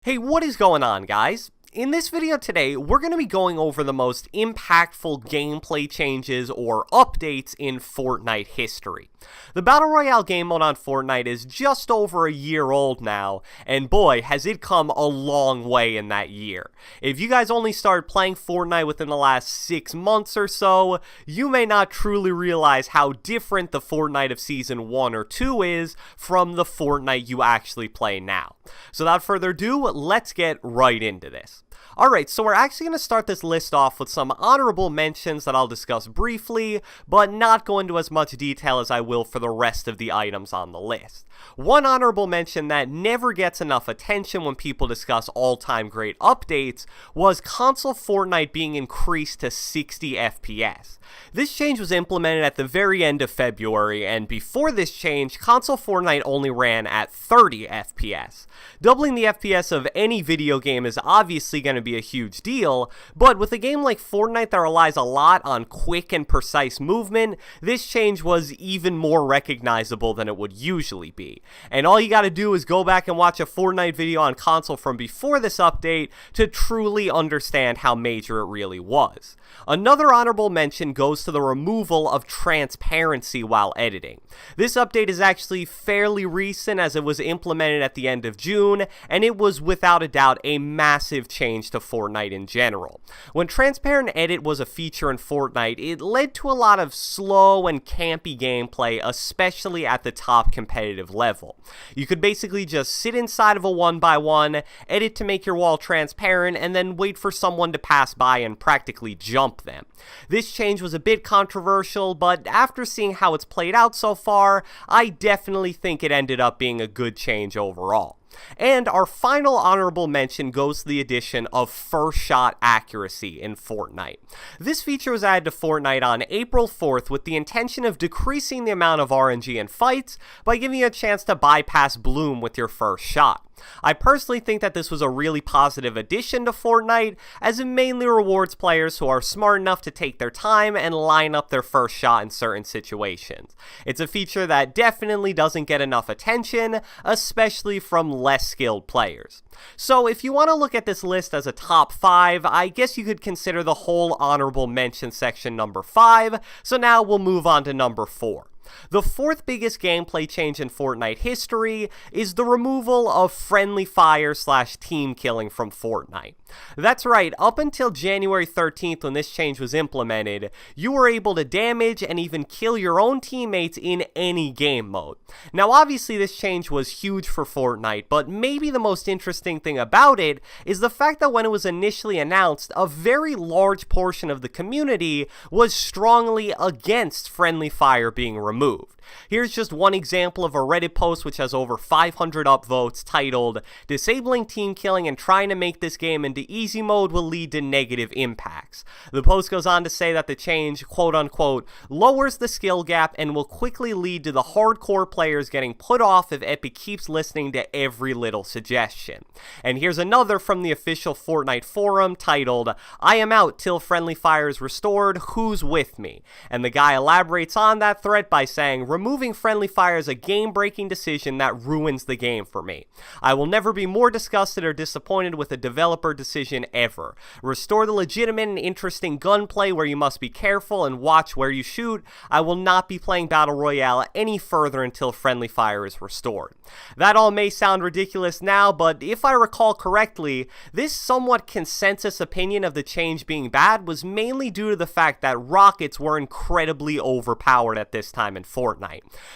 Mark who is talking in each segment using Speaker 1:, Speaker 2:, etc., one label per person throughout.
Speaker 1: Hey, what is going on, guys? In this video today, we're going to be going over the most impactful gameplay changes or updates in Fortnite history. The Battle Royale game mode on Fortnite is just over a year old now, and boy, has it come a long way in that year. If you guys only started playing Fortnite within the last 6 months or so, you may not truly realize how different the Fortnite of Season 1 or 2 is from the Fortnite you actually play now. So without further ado, let's get right into this. Alright, so we're actually going to start this list off with some honorable mentions that I'll discuss briefly, but not go into as much detail as I will for the rest of the items on the list. One honorable mention that never gets enough attention when people discuss all-time great updates was console Fortnite being increased to 60 FPS. This change was implemented at the very end of February, and before this change, console Fortnite only ran at 30 FPS. Doubling the FPS of any video game is obviously going to be a huge deal, but with a game like Fortnite that relies a lot on quick and precise movement, this change was even more recognizable than it would usually be. And all you gotta do is go back and watch a Fortnite video on console from before this update to truly understand how major it really was. Another honorable mention goes to the removal of transparency while editing. This update is actually fairly recent as it was implemented at the end of June, and it was without a doubt a massive change to Fortnite in general. When transparent edit was a feature in Fortnite, it led to a lot of slow and campy gameplay, especially at the top competitive level. You could basically just sit inside of a 1x1, edit to make your wall transparent, and then wait for someone to pass by and practically jump them. This change was a bit controversial, but after seeing how it's played out so far, I definitely think it ended up being a good change overall. And our final honorable mention goes to the addition of first shot accuracy in Fortnite. This feature was added to Fortnite on April 4th with the intention of decreasing the amount of RNG in fights by giving you a chance to bypass bloom with your first shot. I personally think that this was a really positive addition to Fortnite, as it mainly rewards players who are smart enough to take their time and line up their first shot in certain situations. It's a feature that definitely doesn't get enough attention, especially from less skilled players. So if you want to look at this list as a top 5, I guess you could consider the whole honorable mention section number 5, so now we'll move on to number 4. The fourth biggest gameplay change in Fortnite history is the removal of friendly fire / team killing from Fortnite. That's right, up until January 13th when this change was implemented, you were able to damage and even kill your own teammates in any game mode. Now obviously this change was huge for Fortnite, but maybe the most interesting thing about it is the fact that when it was initially announced, a very large portion of the community was strongly against friendly fire being removed. Here's just one example of a Reddit post which has over 500 upvotes titled, "Disabling team killing and trying to make this game into easy mode will lead to negative impacts." The post goes on to say that the change, quote unquote, lowers the skill gap and will quickly lead to the hardcore players getting put off if Epic keeps listening to every little suggestion. And here's another from the official Fortnite forum titled, "I am out till friendly fire is restored, who's with me?" And the guy elaborates on that threat by saying, "Removing friendly fire is a game-breaking decision that ruins the game for me. I will never be more disgusted or disappointed with a developer decision ever. Restore the legitimate and interesting gunplay where you must be careful and watch where you shoot. I will not be playing Battle Royale any further until friendly fire is restored." That all may sound ridiculous now, but if I recall correctly, this somewhat consensus opinion of the change being bad was mainly due to the fact that rockets were incredibly overpowered at this time in Fortnite.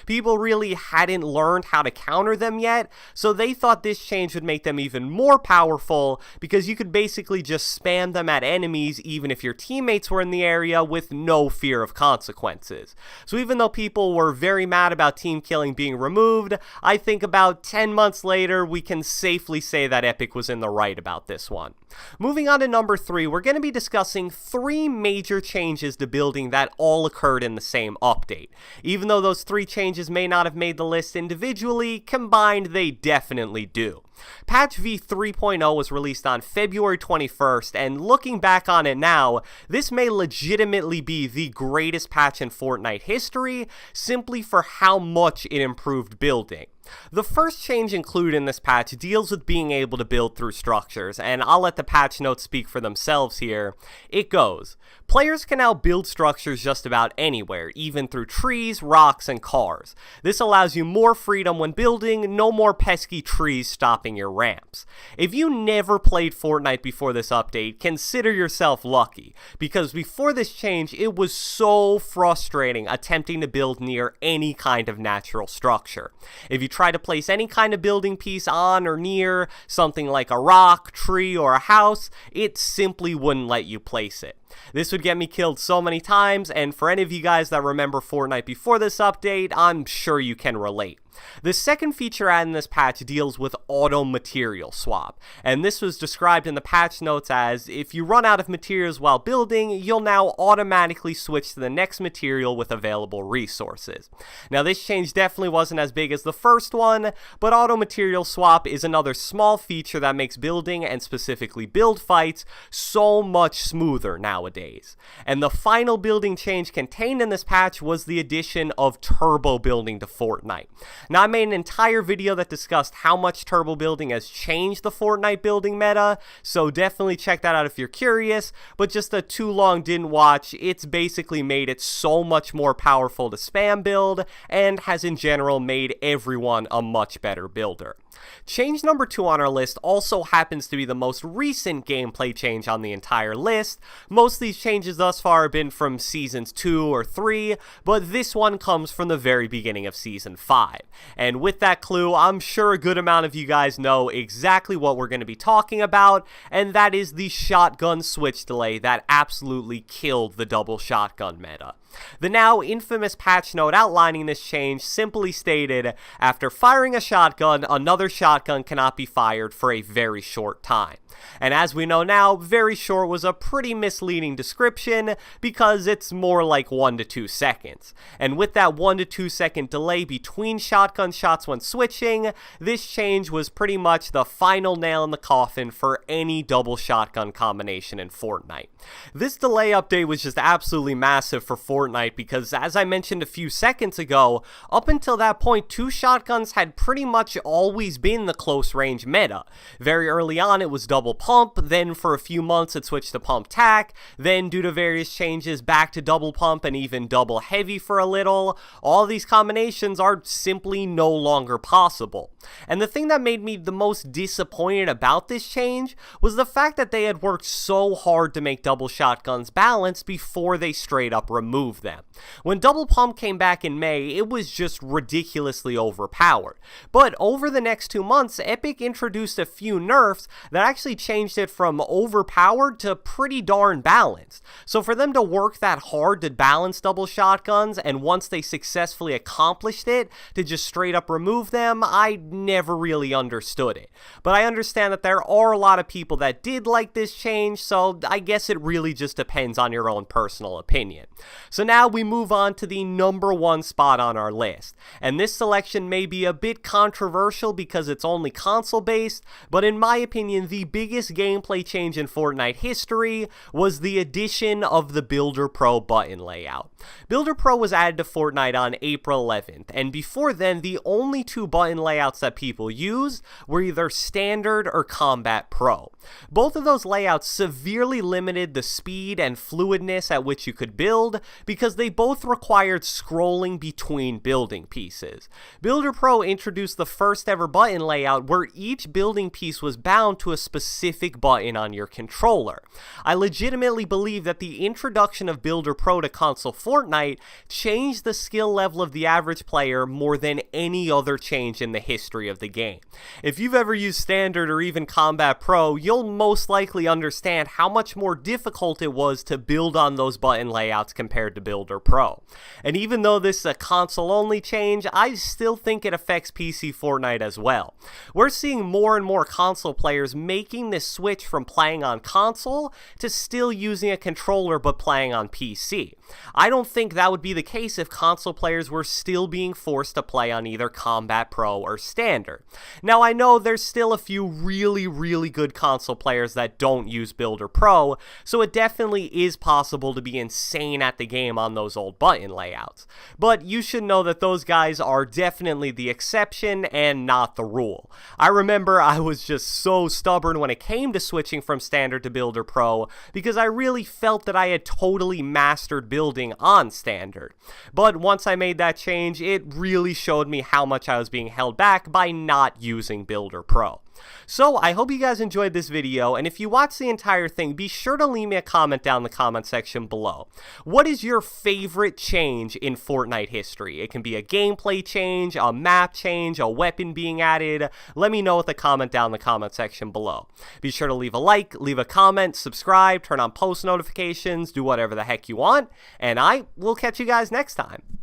Speaker 1: People really hadn't learned how to counter them yet, so they thought this change would make them even more powerful because you could basically just spam them at enemies even if your teammates were in the area with no fear of consequences. So even though people were very mad about team killing being removed, I think about 10 months later we can safely say that Epic was in the right about this one. Moving on to number 3, we're going to be discussing 3 major changes to building that all occurred in the same update. Even though those 3 changes may not have made the list individually, combined they definitely do. Patch V 3.0 was released on February 21st, and looking back on it now, this may legitimately be the greatest patch in Fortnite history, simply for how much it improved building. The first change included in this patch deals with being able to build through structures, and I'll let the patch notes speak for themselves here. It goes, players can now build structures just about anywhere, even through trees, rocks, and cars. This allows you more freedom when building, no more pesky trees stopping your ramps. If you never played Fortnite before this update, consider yourself lucky, because before this change, it was so frustrating attempting to build near any kind of natural structure. If you try to place any kind of building piece on or near something like a rock, tree, or a house, it simply wouldn't let you place it. This would get me killed so many times, and for any of you guys that remember Fortnite before this update, I'm sure you can relate. The second feature added in this patch deals with auto material swap, and this was described in the patch notes as, if you run out of materials while building, you'll now automatically switch to the next material with available resources. Now this change definitely wasn't as big as the first one, but auto material swap is another small feature that makes building, and specifically build fights, so much smoother nowadays. And the final building change contained in this patch was the addition of turbo building to Fortnite. Now, I made an entire video that discussed how much turbo building has changed the Fortnite building meta, so definitely check that out if you're curious, but just a too long didn't watch, it's basically made it so much more powerful to spam build, and has in general made everyone a much better builder. Change number 2 on our list also happens to be the most recent gameplay change on the entire list. Most of these changes thus far have been from seasons 2 or 3, but this one comes from the very beginning of season 5. And with that clue, I'm sure a good amount of you guys know exactly what we're going to be talking about, and that is the shotgun switch delay that absolutely killed the double shotgun meta. The now infamous patch note outlining this change simply stated, after firing a shotgun, another shotgun cannot be fired for a very short time. And as we know now, very short was a pretty misleading description because it's more like 1 to 2 seconds. And with that 1 to 2 second delay between shotgun shots when switching, this change was pretty much the final nail in the coffin for any double shotgun combination in Fortnite. This delay update was just absolutely massive for Fortnite because, as I mentioned a few seconds ago, up until that point, 2 shotguns had pretty much always been the close range meta. Very early on, it was double pump, then for a few months it switched to pump tac, then due to various changes back to double pump and even double heavy for a little. All these combinations are simply no longer possible. And the thing that made me the most disappointed about this change was the fact that they had worked so hard to make double shotguns balanced before they straight up removed them. When double pump came back in May, it was just ridiculously overpowered. But over the next 2 months, Epic introduced a few nerfs that actually changed it from overpowered to pretty darn balanced. So for them to work that hard to balance double shotguns, and once they successfully accomplished it, to just straight up remove them, I never really understood it. But I understand that there are a lot of people that did like this change, so I guess it really just depends on your own personal opinion. So now we move on to the number 1 spot on our list. And this selection may be a bit controversial because it's only console based, but in my opinion, the biggest gameplay change in Fortnite history was the addition of the Builder Pro button layout. Builder Pro was added to Fortnite on April 11th, and before then, the only 2 button layouts that people used were either Standard or Combat Pro. Both of those layouts severely limited the speed and fluidness at which you could build because they both required scrolling between building pieces. Builder Pro introduced the first ever button layout where each building piece was bound to a specific button on your controller. I legitimately believe that the introduction of Builder Pro to console Fortnite changed the skill level of the average player more than any other change in the history of the game. If you've ever used Standard or even Combat Pro, you'll most likely understand how much more difficult it was to build on those button layouts compared to Builder Pro. And even though this is a console only change, I still think it affects PC Fortnite as well. well. We're seeing more and more console players making this switch from playing on console to still using a controller but playing on PC. I don't think that would be the case if console players were still being forced to play on either Combat Pro or Standard. Now, I know there's still a few really good console players that don't use Builder Pro, so it definitely is possible to be insane at the game on those old button layouts. But you should know that those guys are definitely the exception and not the rule. I remember I was just so stubborn when it came to switching from Standard to Builder Pro because I really felt that I had totally mastered building on Standard. But once I made that change, it really showed me how much I was being held back by not using Builder Pro. So I hope you guys enjoyed this video, and if you watched the entire thing, be sure to leave me a comment down in the comment section below. What is your favorite change in Fortnite history? It can be a gameplay change, a map change, a weapon being added. Let me know with a comment down in the comment section below. Be sure to leave a like, leave a comment, subscribe, turn on post notifications, do whatever the heck you want, and I will catch you guys next time.